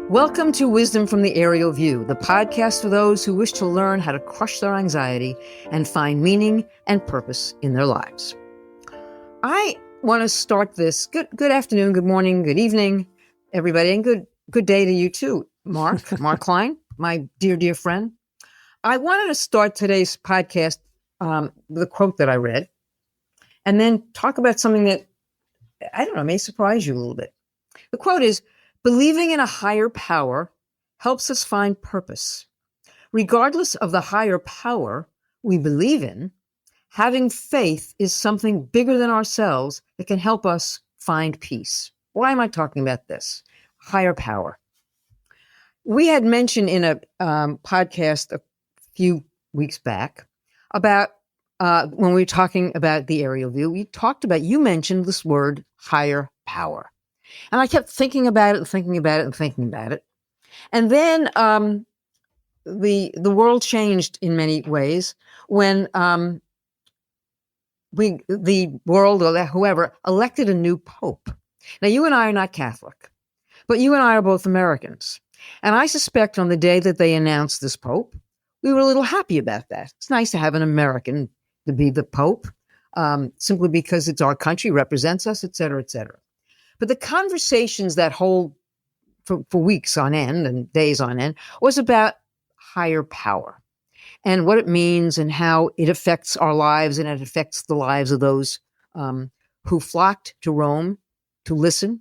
Welcome to Wisdom from the Aerial View, the podcast for those who wish to learn how to crush their anxiety and find meaning and purpose in their lives. I want to start this. Good afternoon, good morning, good evening, everybody, and good day to you too, Mark Klein, my dear friend. I wanted to start today's podcast with a quote that I read, and then talk about something that, I don't know, may surprise you a little bit. The quote is, "Believing in a higher power helps us find purpose. Regardless of the higher power we believe in, having faith is something bigger than ourselves that can help us find peace." Why am I talking about this? Higher power. We had mentioned in a podcast a few weeks back about when we were talking about the aerial view, you mentioned this word higher power. And I kept thinking about it. And then the world changed in many ways when the world or whoever elected a new pope. Now, you and I are not Catholic, but you and I are both Americans. And I suspect on the day that they announced this pope, we were a little happy about that. It's nice to have an American to be the pope, simply because it's our country, represents us, et cetera, et cetera. But the conversations that hold for weeks on end and days on end was about higher power and what it means and how it affects our lives and it affects the lives of those who flocked to Rome to listen.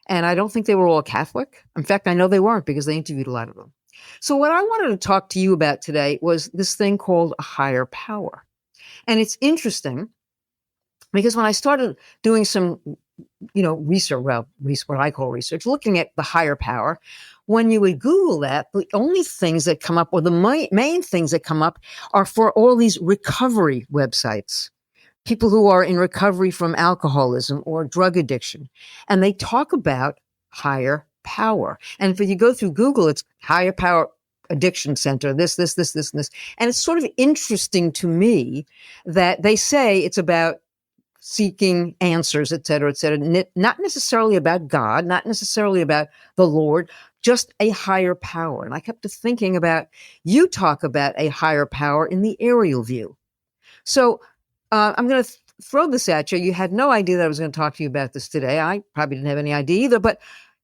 And I don't think they were all Catholic. In fact, I know they weren't because they interviewed a lot of them. So what I wanted to talk to you about today was this thing called a higher power. And it's interesting because when I started doing some research, what I call research, looking at the higher power, when you would Google that, the only things that come up, or the main things that come up, are for all these recovery websites, people who are in recovery from alcoholism or drug addiction. And they talk about higher power. And if you go through Google, it's higher power addiction center, this. And it's sort of interesting to me that they say it's about seeking answers, et cetera, not necessarily about God, not necessarily about the Lord, just a higher power. And I kept thinking about, you talk about a higher power in the aerial view. So I'm going to throw this at you. You had no idea that I was going to talk to you about this today. I probably didn't have any idea either, but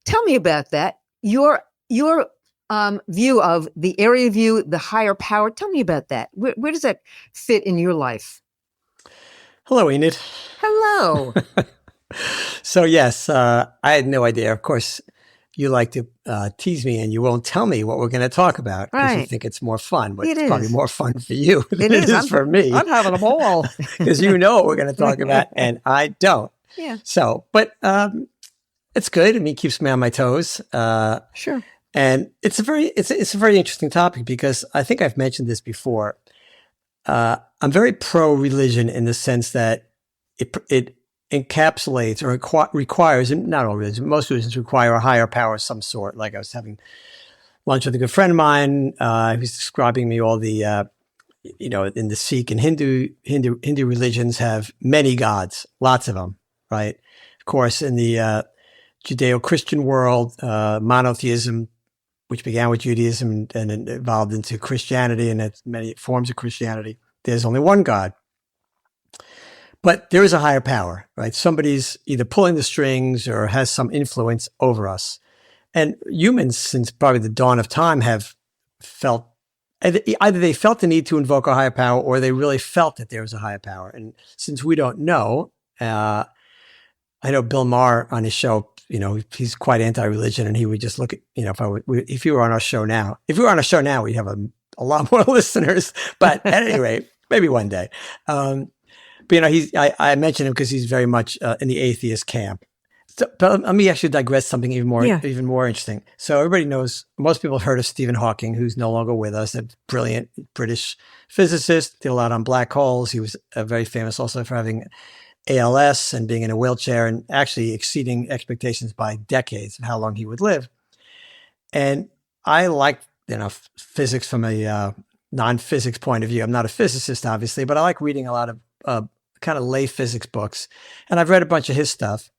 tell me about that. Your view of the area view, the higher power. Tell me about that. Where does that fit in your life? Hello, Enid. Hello. So yes, I had no idea. Of course, you like to tease me and you won't tell me what we're going to talk about because you think it's more fun, but it's probably more fun for you than it is for me. I'm having a ball. Because you know what we're going to talk about and I don't. Yeah. So, but it's good. I mean, it keeps me on my toes. Sure. And it's a very interesting topic because I think I've mentioned this before. I'm very pro-religion in the sense that it encapsulates or requires, and not all religions, most religions require a higher power of some sort. Like I was having lunch with a good friend of mine. He was describing me all the, in the Sikh and Hindu religions have many gods, lots of them, right? Of course, in the Judeo-Christian world, monotheism, which began with Judaism and evolved into Christianity and its many forms of Christianity. There's only one God. But there is a higher power, right? Somebody's either pulling the strings or has some influence over us. And humans, since probably the dawn of time, have felt, either they felt the need to invoke a higher power or they really felt that there was a higher power. And since we don't know, I know Bill Maher on his show, he's quite anti-religion, and he would just look at, if you were on our show now, we'd have a lot more listeners, but at any rate, maybe one day. But I mentioned him because he's very much in the atheist camp. So, but let me actually digress something even more interesting. So everybody knows, most people have heard of Stephen Hawking, who's no longer with us, a brilliant British physicist, did a lot on black holes. He was very famous also for having ALS and being in a wheelchair and actually exceeding expectations by decades of how long he would live. And I like, physics from a non-physics point of view. I'm not a physicist, obviously, but I like reading a lot of kind of lay physics books. And I've read a bunch of his stuff.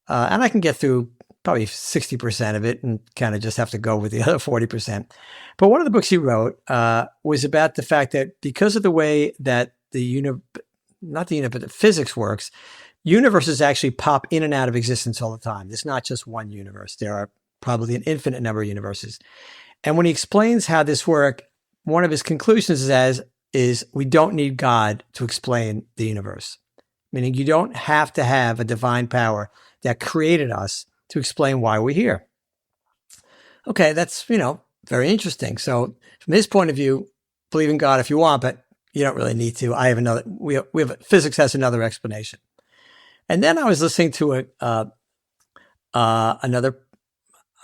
And I can get through probably 60% of it and kind of just have to go with the other 40%. But one of the books he wrote was about the fact that because of the way that not the unit, but the physics works, universes actually pop in and out of existence all the time. There's not just one universe. There are probably an infinite number of universes. And when he explains how this works, one of his conclusions is we don't need God to explain the universe. Meaning you don't have to have a divine power that created us to explain why we're here. Okay, that's, very interesting. So from his point of view, believe in God if you want, but you don't really need to. I have another, we have physics has another explanation. And then I was listening to another,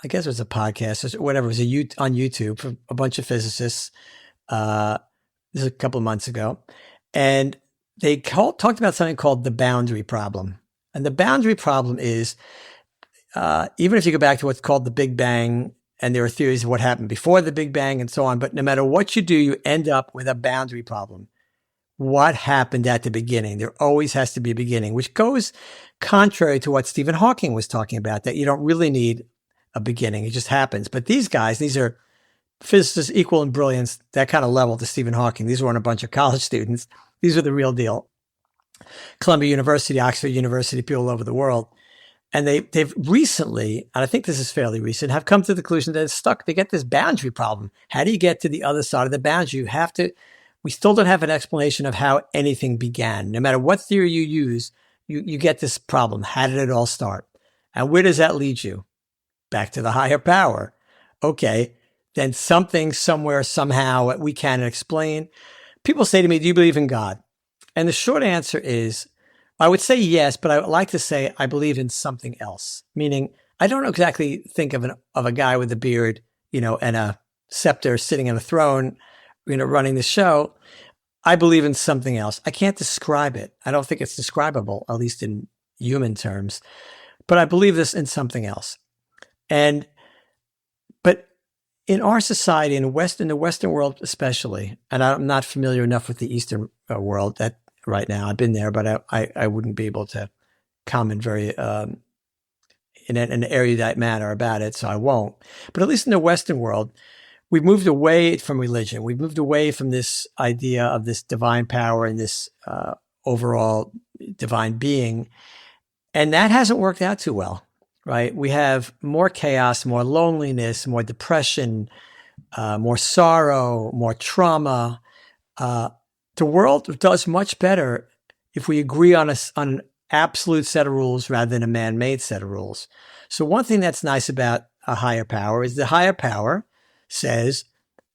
I guess it was a podcast or whatever, it was on YouTube from a bunch of physicists. This is a couple of months ago. And they talked about something called the boundary problem. And the boundary problem is, even if you go back to what's called the Big Bang, and there are theories of what happened before the Big Bang and so on, but no matter what you do, you end up with a boundary problem. What happened at the beginning? There always has to be a beginning, which goes contrary to what Stephen Hawking was talking about, that you don't really need a beginning. It just happens. But these guys, these are physicists equal in brilliance, that kind of level to Stephen Hawking. These weren't a bunch of college students. These are the real deal. Columbia University, Oxford University, people all over the world. And they've recently, and I think this is fairly recent, have come to the conclusion that it's stuck. They get this boundary problem. How do you get to the other side of the boundary? We still don't have an explanation of how anything began. No matter what theory you use, you get this problem. How did it all start? And where does that lead you? Back to the higher power. Okay, then something, somewhere, somehow we can't explain. People say to me, do you believe in God? And the short answer is, I would say yes, but I would like to say I believe in something else. Meaning, I don't exactly think of a guy with a beard, and a scepter sitting on a throne, running the show. I believe in something else. I can't describe it. I don't think it's describable, at least in human terms. But I believe this in something else. But in our society, in the Western world especially, and I'm not familiar enough with the Eastern world that right now. I've been there, but I wouldn't be able to comment very in an erudite manner about it, so I won't. But at least in the Western world, we've moved away from religion. We've moved away from this idea of this divine power and this overall divine being, and that hasn't worked out too well, right? We have more chaos, more loneliness, more depression, more sorrow, more trauma. The world does much better if we agree on an absolute set of rules rather than a man-made set of rules. So one thing that's nice about a higher power is the higher power says,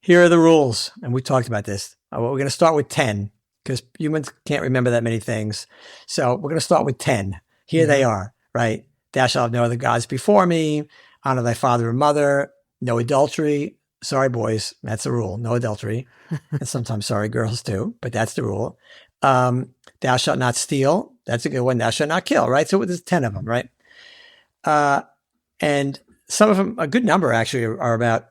here are the rules. And we talked about this. We're going to start with 10 because humans can't remember that many things. So we're going to start with 10. Here they are, right? Thou shalt have no other gods before me. Honor thy father and mother. No adultery. Sorry, boys. That's the rule. No adultery. And sometimes sorry, girls too, but that's the rule. Thou shalt not steal. That's a good one. Thou shalt not kill, right? So there's 10 of them, right? And some of them, a good number actually are about,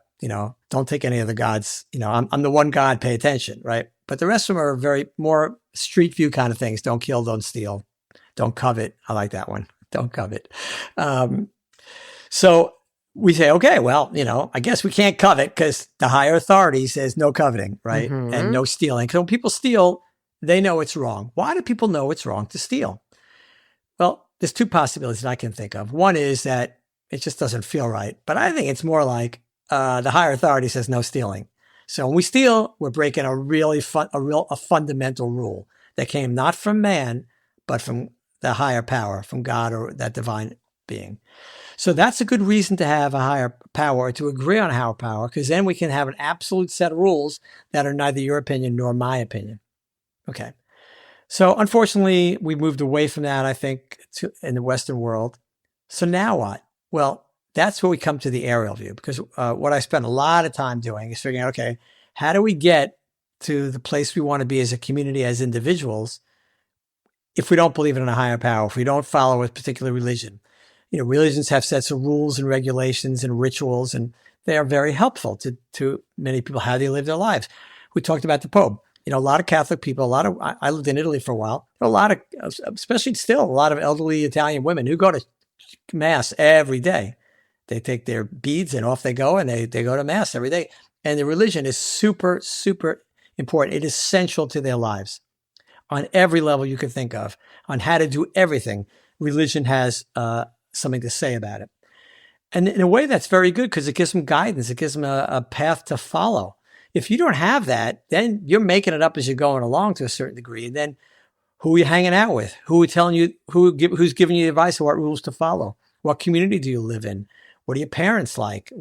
don't take any of the gods. I'm the one God, pay attention, right? But the rest of them are very more street view kind of things. Don't kill, don't steal, don't covet. I like that one. Don't covet. So we say, okay, well, I guess we can't covet because the higher authority says no coveting, right? Mm-hmm. And no stealing. Because when people steal, they know it's wrong. Why do people know it's wrong to steal? Well, there's two possibilities that I can think of. One is that it just doesn't feel right. But I think it's more like the higher authority says no stealing. So when we steal, we're breaking a fundamental rule that came not from man, but from the higher power, from God or that divine being. So that's a good reason to have a higher power, to agree on a higher power, because then we can have an absolute set of rules that are neither your opinion nor my opinion. Okay. So unfortunately, we moved away from that, I think, in the Western world. So now what? Well, that's where we come to the aerial view, because what I spend a lot of time doing is figuring out, okay, how do we get to the place we want to be as a community, as individuals, if we don't believe in a higher power, if we don't follow a particular religion? Religions have sets of rules and regulations and rituals, and they are very helpful to many people, how they live their lives. We talked about the Pope. A lot of Catholic people, I lived in Italy for a while, a lot of, especially still, a lot of elderly Italian women who go to Mass every day. take their beads and off they go, and they go to mass every day. And the religion is super, super important. It is central to their lives on every level you could think of, on how to do everything. Religion has something to say about it. And in a way, that's very good because it gives them guidance. It gives them a path to follow. If you don't have that, then you're making it up as you're going along to a certain degree. And then who are you hanging out with? Who are telling you, who's giving you advice on what rules to follow? What community do you live in? What are your parents like?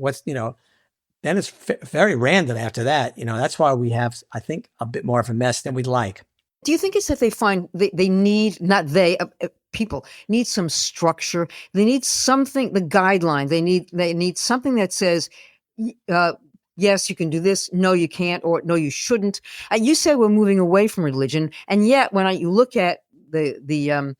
Then it's very random after that. That's why we have, I think, a bit more of a mess than we'd like. Do you think it's that they find they need, not they, people need some structure? They need something, the guideline. They need something that says, yes, you can do this. No, you can't, or no, you shouldn't. You said we're moving away from religion, and yet when you look at the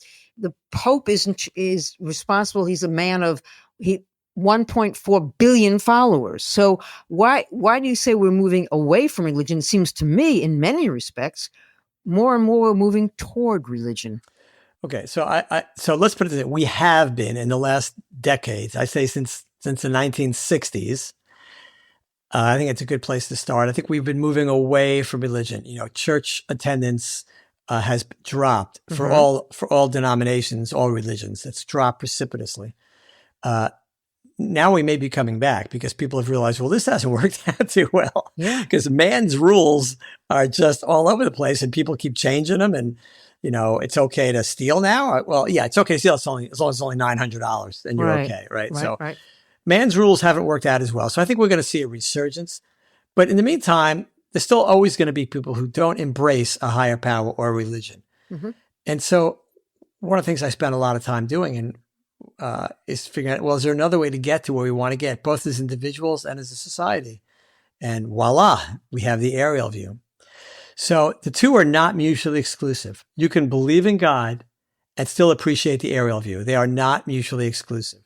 Pope is responsible. He's a man of 1.4 billion followers. So why do you say we're moving away from religion? It seems to me, in many respects, more and more we're moving toward religion. Okay, so so let's put it this way. We have been in the last decades, I say since the 1960s. I think it's a good place to start. I think we've been moving away from religion. Church attendance has dropped for all denominations, all religions. It's dropped precipitously. Now we may be coming back because people have realized, well, this hasn't worked out too well. Yeah. Because man's rules are just all over the place and people keep changing them. And, it's okay to steal now. Well, yeah, it's okay to steal. As long as it's only $900, then you're okay, right? So man's rules haven't worked out as well. So I think we're going to see a resurgence. But in the meantime, there's still always going to be people who don't embrace a higher power or religion. Mm-hmm. And so one of the things I spend a lot of time doing is figuring out, well, is there another way to get to where we want to get, both as individuals and as a society? And voila, we have the aerial view. So the two are not mutually exclusive. You can believe in God and still appreciate the aerial view. They are not mutually exclusive.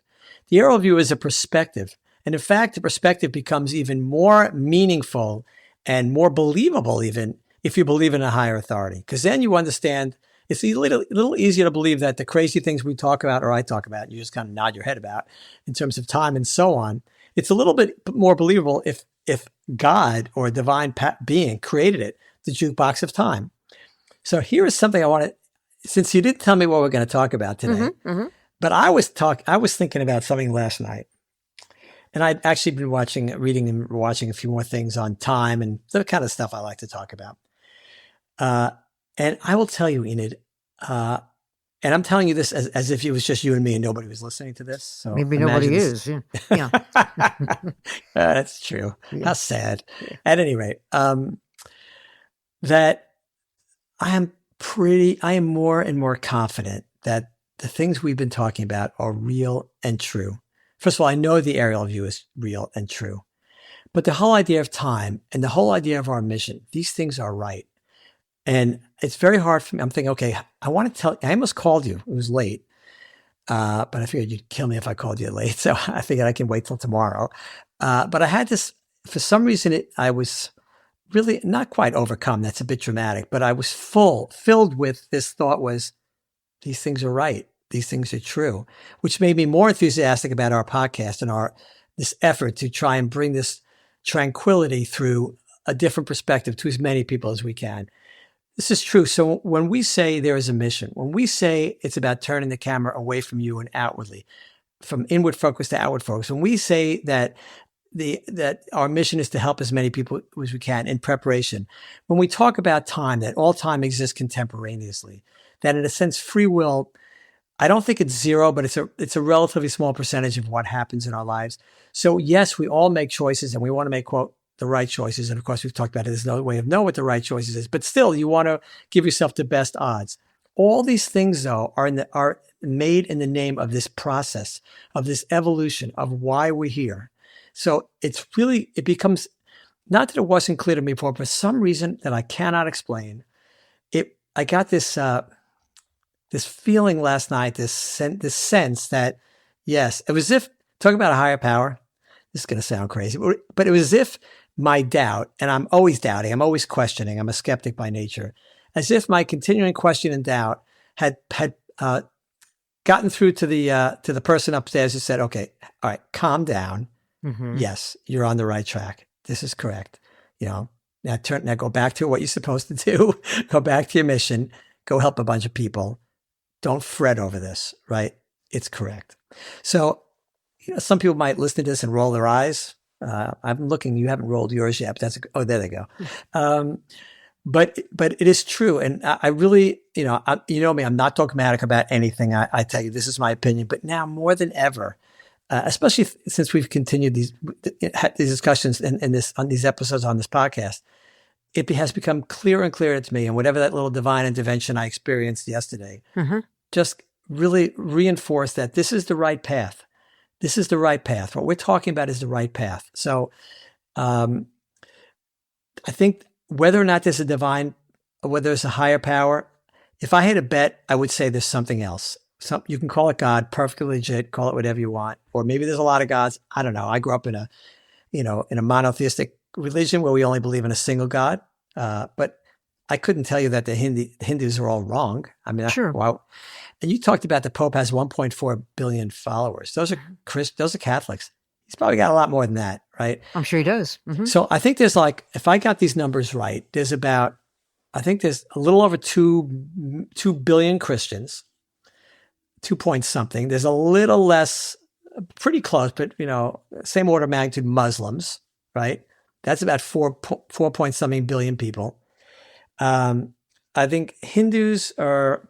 The aerial view is a perspective. And in fact, the perspective becomes even more meaningful and more believable even if you believe in a higher authority. Because then you understand it's a little easier to believe that the crazy things we talk about or I talk about, you just kind of nod your head about in terms of time and so on. It's a little bit more believable if God or a divine being created it, the jukebox of time. So here is something I want to, since you didn't tell me what we're going to talk about today, but I was thinking about something last night. And I'd actually been reading and watching a few more things on time and the kind of stuff I like to talk about. And I will tell you, Enid, and I'm telling you this as if it was just you and me and nobody was listening to this. So maybe nobody is. Yeah. That's true. Yeah. How sad. Yeah. At any rate, that I am more and more confident that the things we've been talking about are real and true. First of all, I know the aerial view is real and true, but the whole idea of time and the whole idea of our mission, these things are right. And it's very hard for me. I'm thinking, okay, I almost called you. It was late. But I figured you'd kill me if I called you late. So I figured I can wait till tomorrow. But I had this, for some reason, I was really not quite overcome. That's a bit dramatic, but I was filled with this thought was, these things are right. These things are true, which made me more enthusiastic about our podcast and this effort to try and bring this tranquility through a different perspective to as many people as we can. This is true. So when we say there is a mission, when we say it's about turning the camera away from you and outwardly, from inward focus to outward focus, when we say that our mission is to help as many people as we can in preparation, when we talk about time, that all time exists contemporaneously, that in a sense, free will, I don't think it's zero, but it's a relatively small percentage of what happens in our lives. So yes, we all make choices and we want to make, quote, the right choices. And of course, we've talked about it. There's no way of knowing what the right choices is, but still you want to give yourself the best odds. All these things though are made in the name of this process, of this evolution of why we're here. So it becomes, not that it wasn't clear to me before, but for some reason that I cannot explain, I got this feeling last night, this sense that, yes, it was as if, talking about a higher power, this is going to sound crazy, but it was as if my doubt, and I'm always doubting, I'm always questioning, I'm a skeptic by nature, as if my continuing question and doubt had gotten through to the person upstairs who said, okay, all right, calm down. Mm-hmm. Yes, you're on the right track. This is correct. Now go back to what you're supposed to do. Go back to your mission. Go help a bunch of people. Don't fret over this, right? It's correct. So, some people might listen to this and roll their eyes. I'm looking, you haven't rolled yours yet, but there they go. But it is true. And I really, you know me, I'm not dogmatic about anything. I tell you, this is my opinion, but now more than ever, especially since we've continued these discussions on these episodes on this podcast, it has become clearer and clearer to me. And whatever that little divine intervention I experienced yesterday, just really reinforced that this is the right path. This is the right path. What we're talking about is the right path. So, I think whether or not there's a divine, whether there's a higher power, if I had a bet, I would say there's something else. You can call it God, perfectly legit, call it whatever you want. Or maybe there's a lot of gods. I don't know. I grew up in a monotheistic religion where we only believe in a single God. But I couldn't tell you that the Hindus are all wrong. I mean, sure. Wow. And you talked about the Pope has 1.4 billion followers. Those are Catholics. He's probably got a lot more than that, right? I'm sure he does. Mm-hmm. So I think there's if I got these numbers right, there's a little over 2 billion Christians, 2 point something. There's a little less, pretty close, but same order of magnitude Muslims, right? That's about 4 point something billion people. I think Hindus are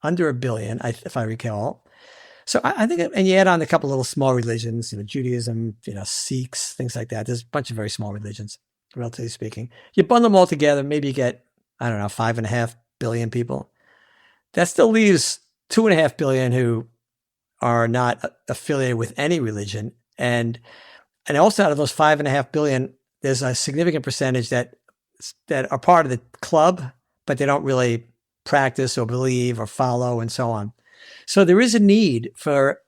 under 1 billion, if I recall. So I think, and you add on a couple of little small religions, Judaism, Sikhs, things like that. There's a bunch of very small religions, relatively speaking. You bundle them all together, maybe you get, 5.5 billion people. That still leaves 2.5 billion who are not affiliated with any religion. And also out of those 5.5 billion, there's a significant percentage that are part of the club, but they don't really practice or believe or follow and so on. So there is a need for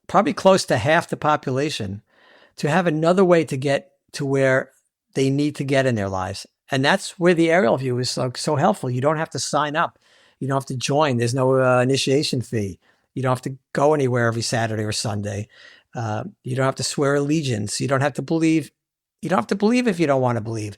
probably close to half the population to have another way to get to where they need to get in their lives. And that's where the aerial view is so helpful. You don't have to sign up. You don't have to join. There's no initiation fee. You don't have to go anywhere every Saturday or Sunday. You don't have to swear allegiance. You don't have to believe. You don't have to believe if you don't want to believe.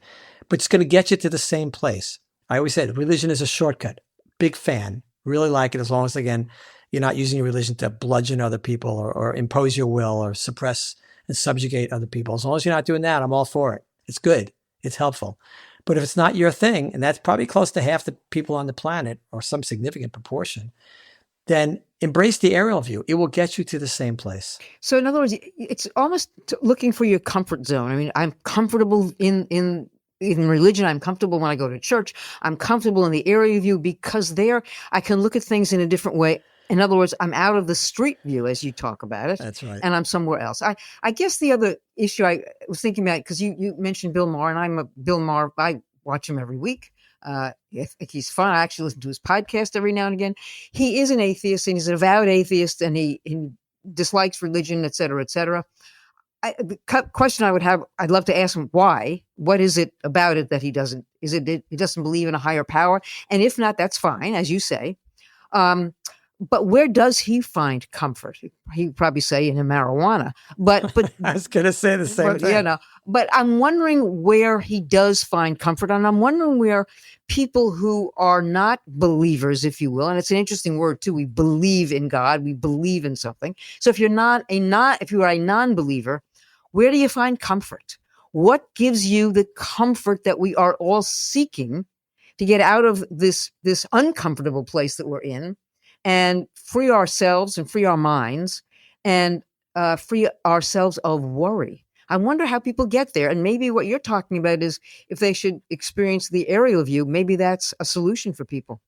But it's going to get you to the same place. I always said religion is a shortcut. Big fan. Really like it as long as, again, you're not using your religion to bludgeon other people or impose your will or suppress and subjugate other people. As long as you're not doing that, I'm all for it. It's good. It's helpful. But if it's not your thing, and that's probably close to half the people on the planet or some significant proportion, then embrace the aerial view. It will get you to the same place. So in other words, it's almost looking for your comfort zone. I mean, I'm comfortable in religion. I'm comfortable when I go to church. I'm comfortable in the aerial view because there I can look at things in a different way. In other words, I'm out of the street view as you talk about it. That's right. And I'm somewhere else. I guess the other issue I was thinking about, because you mentioned Bill Maher, and I'm a Bill Maher. I watch him every week. He's fun. I actually listen to his podcast every now and again. He is an atheist, and he's an avowed atheist, and he dislikes religion, et cetera, et cetera. The question I would have, I'd love to ask him why. What is it about it that he doesn't? Is it he doesn't believe in a higher power? And if not, that's fine, as you say. But where does he find comfort? He'd probably say in marijuana. But I was going to say the same thing. But I'm wondering where he does find comfort, and I'm wondering where people who are not believers, if you will, and it's an interesting word too. We believe in God. We believe in something. So if you are a non-believer, where do you find comfort? What gives you the comfort that we are all seeking to get out of this uncomfortable place that we're in and free ourselves and free our minds and free ourselves of worry? I wonder how people get there. And maybe what you're talking about is if they should experience the aerial view, maybe that's a solution for people.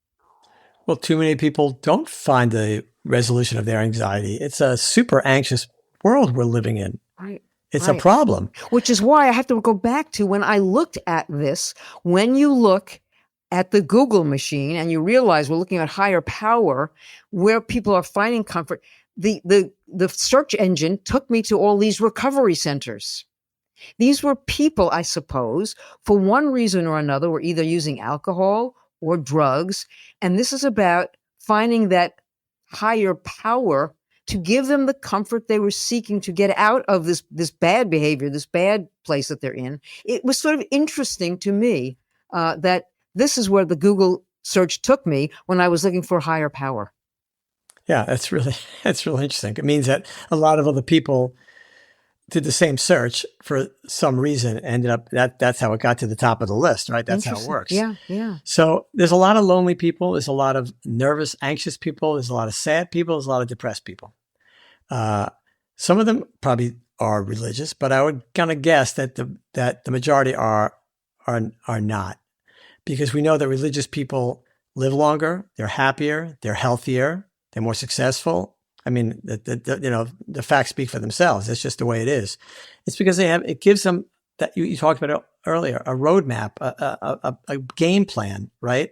Well, too many people don't find the resolution of their anxiety. It's a super anxious world we're living in. Right. It's a problem. Which is why I have to go back to when I looked at this. When you look at the Google machine and you realize we're looking at higher power, where people are finding comfort, the search engine took me to all these recovery centers. These were people, I suppose, for one reason or another, were either using alcohol or drugs. And this is about finding that higher power to give them the comfort they were seeking to get out of this bad behavior, this bad place that they're in. It was sort of interesting to me that this is where the Google search took me when I was looking for higher power. Yeah, that's really interesting. It means that a lot of other people did the same search for some reason, ended up that's how it got to the top of the list, right? That's how it works. Yeah, yeah. So there's a lot of lonely people. There's a lot of nervous, anxious people. There's a lot of sad people. There's a lot of depressed people. Some of them probably are religious, but I would kind of guess that the majority are not, because we know that religious people live longer, they're happier, they're healthier, they're more successful. I mean, the facts speak for themselves. That's just the way it is. It's because it gives them that you talked about it earlier, a roadmap, a game plan, right?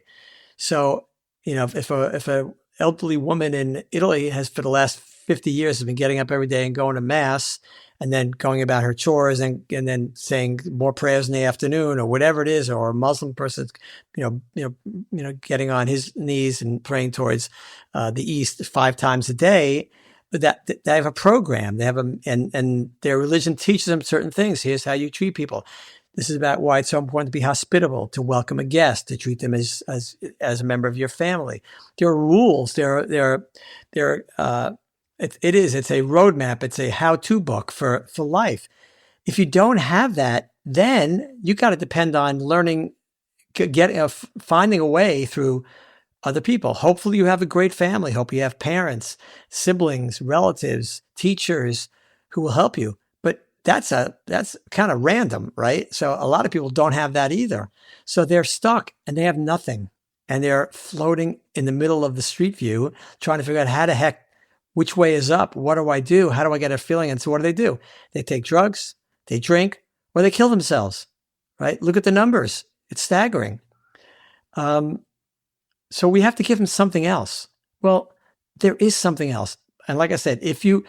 So, if a elderly woman in Italy has for the last 50 years has been getting up every day and going to mass and then going about her chores and then saying more prayers in the afternoon or whatever it is, or a Muslim person, getting on his knees and praying towards the East 5 times a day, that they have a program. They have and their religion teaches them certain things. Here's how you treat people. This is about why it's so important to be hospitable, to welcome a guest, to treat them as a member of your family. There are rules. It's a roadmap. It's a how-to book for life. If you don't have that, then you got to depend on learning, finding a way through other people. Hopefully you have a great family. Hope you have parents, siblings, relatives, teachers who will help you. But that's kind of random, right? So a lot of people don't have that either. So they're stuck and they have nothing. And they're floating in the middle of the street view, trying to figure out which way is up? What do I do? How do I get a feeling? And so what do? They take drugs, they drink, or they kill themselves, right? Look at the numbers. It's staggering. So we have to give them something else. Well, there is something else. And like I said, if you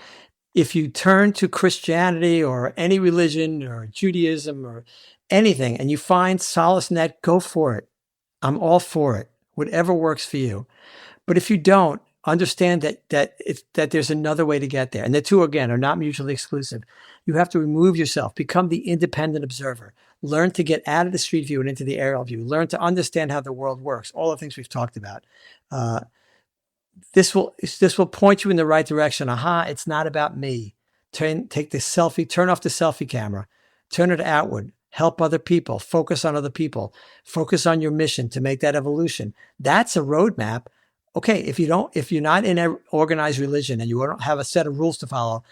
turn to Christianity or any religion or Judaism or anything and you find solace in that, go for it. I'm all for it. Whatever works for you. But if you don't, understand that there's another way to get there. And the two, again, are not mutually exclusive. You have to remove yourself, become the independent observer, learn to get out of the street view and into the aerial view, learn to understand how the world works, all the things we've talked about. This will point you in the right direction. It's not about me. Take the selfie, turn off the selfie camera, turn it outward, help other people, focus on other people, focus on your mission to make that evolution. That's a roadmap. Okay, if you're not in an organized religion and you don't have a set of rules to follow,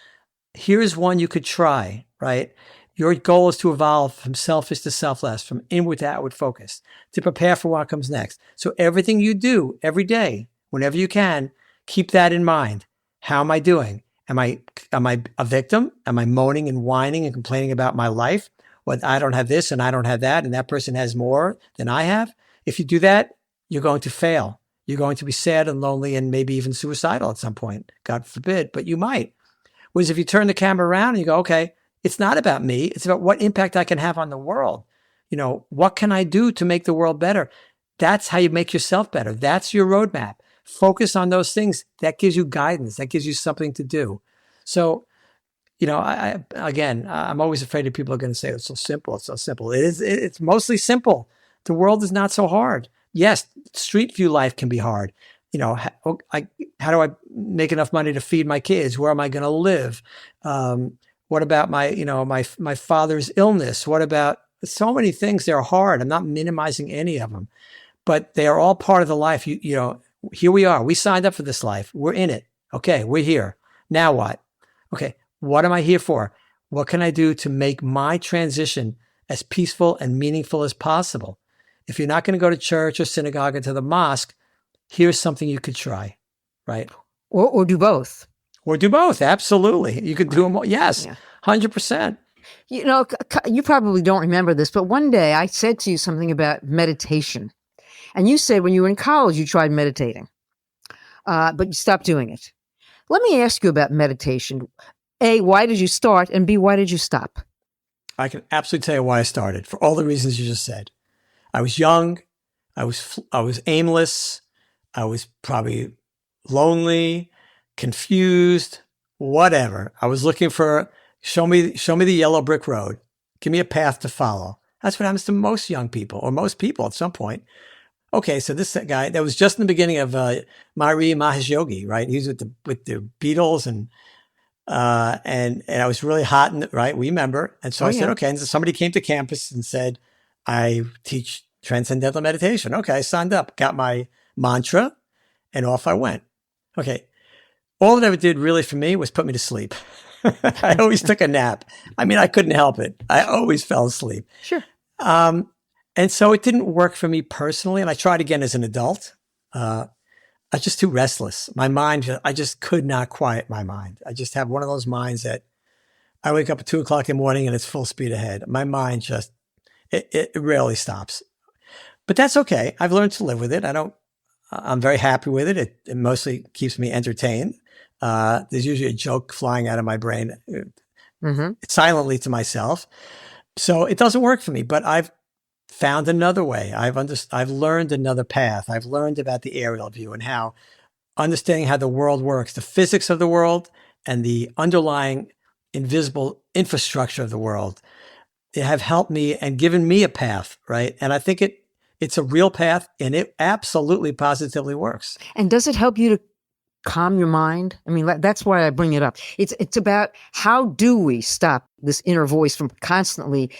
here's one you could try, right? Your goal is to evolve from selfish to selfless, from inward to outward focus, to prepare for what comes next. So everything you do every day, whenever you can, keep that in mind. How am I doing? Am I a victim? Am I moaning and whining and complaining about my life? Well, I don't have this and I don't have that, and that person has more than I have. If you do that, you're going to fail. You're going to be sad and lonely and maybe even suicidal at some point, God forbid, but you might. Whereas if you turn the camera around and you go, okay, it's not about me. It's about what impact I can have on the world. What can I do to make the world better? That's how you make yourself better. That's your roadmap. Focus on those things. That gives you guidance. That gives you something to do. So, I'm always afraid that people are going to say, it's so simple. It's so simple. It is. It's mostly simple. The world is not so hard. Yes, street view life can be hard. How do I make enough money to feed my kids? Where am I going to live? What about my father's illness? What about so many things? They're hard. I'm not minimizing any of them, but they are all part of the life. Here we are. We signed up for this life. We're in it. Okay, we're here. Now what? Okay, what am I here for? What can I do to make my transition as peaceful and meaningful as possible? If you're not going to go to church or synagogue or to the mosque, here's something you could try, right? Or do both. Or do both. Absolutely. You could do them all. Yes, yeah. 100%. You probably don't remember this, but one day I said to you something about meditation. And you said when you were in college, you tried meditating, but you stopped doing it. Let me ask you about meditation. A, why did you start? And B, why did you stop? I can absolutely tell you why I started, for all the reasons you just said. I was young. I was aimless. I was probably lonely, confused, whatever. I was looking for, show me the yellow brick road. Give me a path to follow. That's what happens to most young people, or most people at some point. Okay, so this guy that was just in the beginning of Marie Mahesh Yogi, right? He was with the Beatles, and I was really hot, right? We remember, and so I said, okay. And so somebody came to campus and said, I teach transcendental meditation. Okay, I signed up, got my mantra, and off I went. Okay, all it ever did really for me was put me to sleep. I always took a nap. I mean, I couldn't help it. I always fell asleep. Sure. And so it didn't work for me personally. And I tried again as an adult. I was just too restless. My mind, I just could not quiet my mind. I just have one of those minds that I wake up at 2:00 in the morning and it's full speed ahead. My mind just, it rarely stops. But that's okay. I've learned to live with it. I'm very happy with it. It mostly keeps me entertained. There's usually a joke flying out of my brain silently to myself. So it doesn't work for me, but I've found another way. I've learned another path. I've learned about the aerial view and how understanding how the world works, the physics of the world and the underlying invisible infrastructure of the world. They have helped me and given me a path, right? And I think it's a real path, and it absolutely positively works. And does it help you to calm your mind? I mean, that's why I bring it up. It's about how do we stop this inner voice from constantly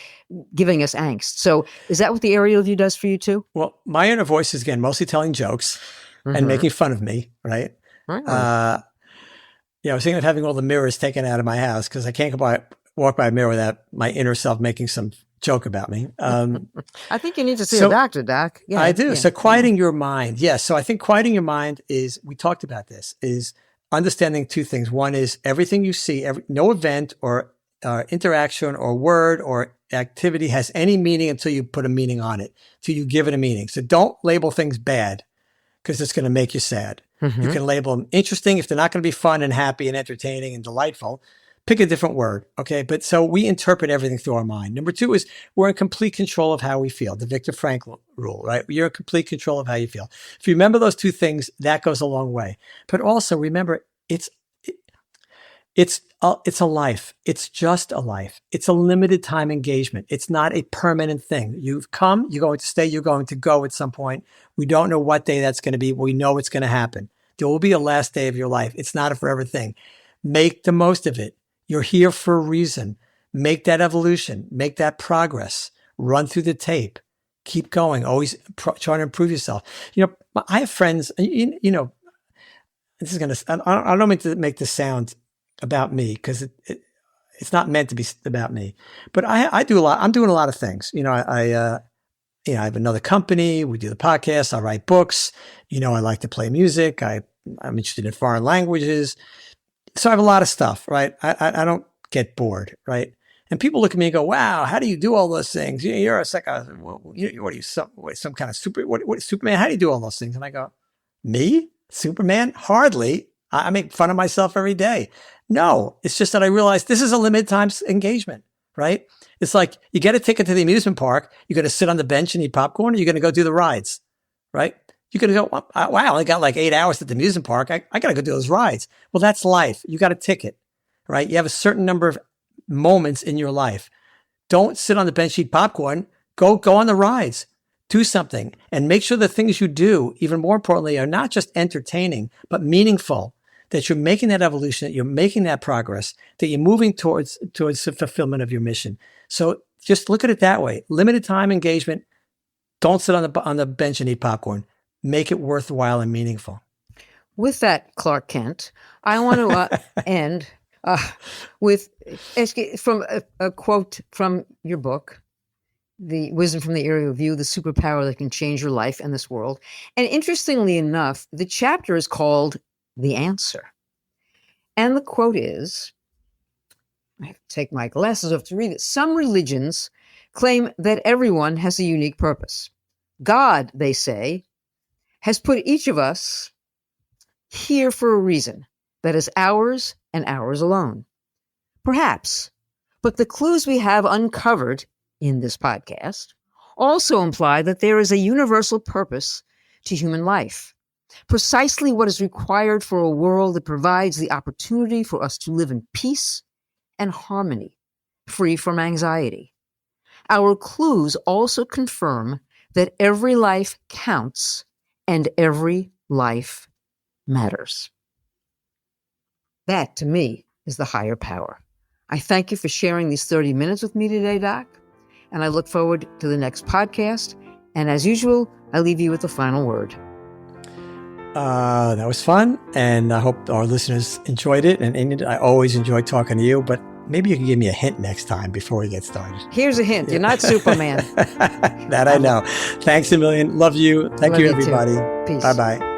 giving us angst. So is that what the aerial view does for you too? Well, my inner voice is, again, mostly telling jokes and making fun of me, right? Right. I was thinking of having all the mirrors taken out of my house because I can't walk by a mirror without my inner self making some joke about me. I think you need to see a doctor, Doc. Yeah, I do. Yeah. So quieting your mind. Yes. So I think quieting your mind we talked about this, is understanding two things. One is everything you see, no event or interaction or word or activity has any meaning until you put a meaning on it, till you give it a meaning. So don't label things bad because it's going to make you sad. You can label them interesting if they're not going to be fun and happy and entertaining and delightful. Pick a different word, okay? But so we interpret everything through our mind. Number two is we're in complete control of how we feel. The Viktor Frankl rule, right? You're in complete control of how you feel. If you remember those two things, that goes a long way. But also remember, it's a life. It's just a life. It's a limited time engagement. It's not a permanent thing. You've come, you're going to stay, you're going to go at some point. We don't know what day that's going to be. We know it's going to happen. There will be a last day of your life. It's not a forever thing. Make the most of it. You're here for a reason. Make that evolution. Make that progress. Run through the tape. Keep going. Always try to improve yourself. I have friends, this is going to, I don't mean to make this sound about me because it's not meant to be about me, but I do a lot. I'm doing a lot of things. I have another company. We do the podcast. I write books. I like to play music. I'm interested in foreign languages. So I have a lot of stuff, right? I don't get bored, right? And people look at me and go, wow, how do you do all those things? You're what are you, some kind of Superman? How do you do all those things? And I go, me? Superman? Hardly. I make fun of myself every day. No, it's just that I realize this is a limited time engagement, right? It's like you get a ticket to the amusement park. You're going to sit on the bench and eat popcorn, or you're going to go do the rides, right? You're going to go, wow, I got like 8 hours at the amusement park. I got to go do those rides. Well, that's life. You got a ticket, right? You have a certain number of moments in your life. Don't sit on the bench, eat popcorn. Go on the rides. Do something and make sure the things you do, even more importantly, are not just entertaining, but meaningful, that you're making that evolution, that you're making that progress, that you're moving towards the fulfillment of your mission. So just look at it that way. Limited time engagement. Don't sit on the bench and eat popcorn. Make it worthwhile and meaningful. With that, Clark Kent, I want to end with from a quote from your book, The Wisdom from the Aerial View, the superpower that can change your life and this world. And interestingly enough, the chapter is called The Answer. And the quote is, I have to take my glasses off to read it. Some religions claim that everyone has a unique purpose. God, they say, has put each of us here for a reason that is ours and ours alone. Perhaps, but the clues we have uncovered in this podcast also imply that there is a universal purpose to human life. precisely what is required for a world that provides the opportunity for us to live in peace and harmony, free from anxiety. Our clues also confirm that every life counts and every life matters. That, to me, is the higher power. I thank you for sharing these 30 minutes with me today, Doc, and I look forward to the next podcast. And as usual, I leave you with the final word. That was fun, and I hope our listeners enjoyed it. And Enid, I always enjoy talking to you, but maybe you can give me a hint next time before we get started. Here's a hint. You're not Superman. That I know. Thanks a million. Love you. Thank you, everybody. Peace. Bye-bye.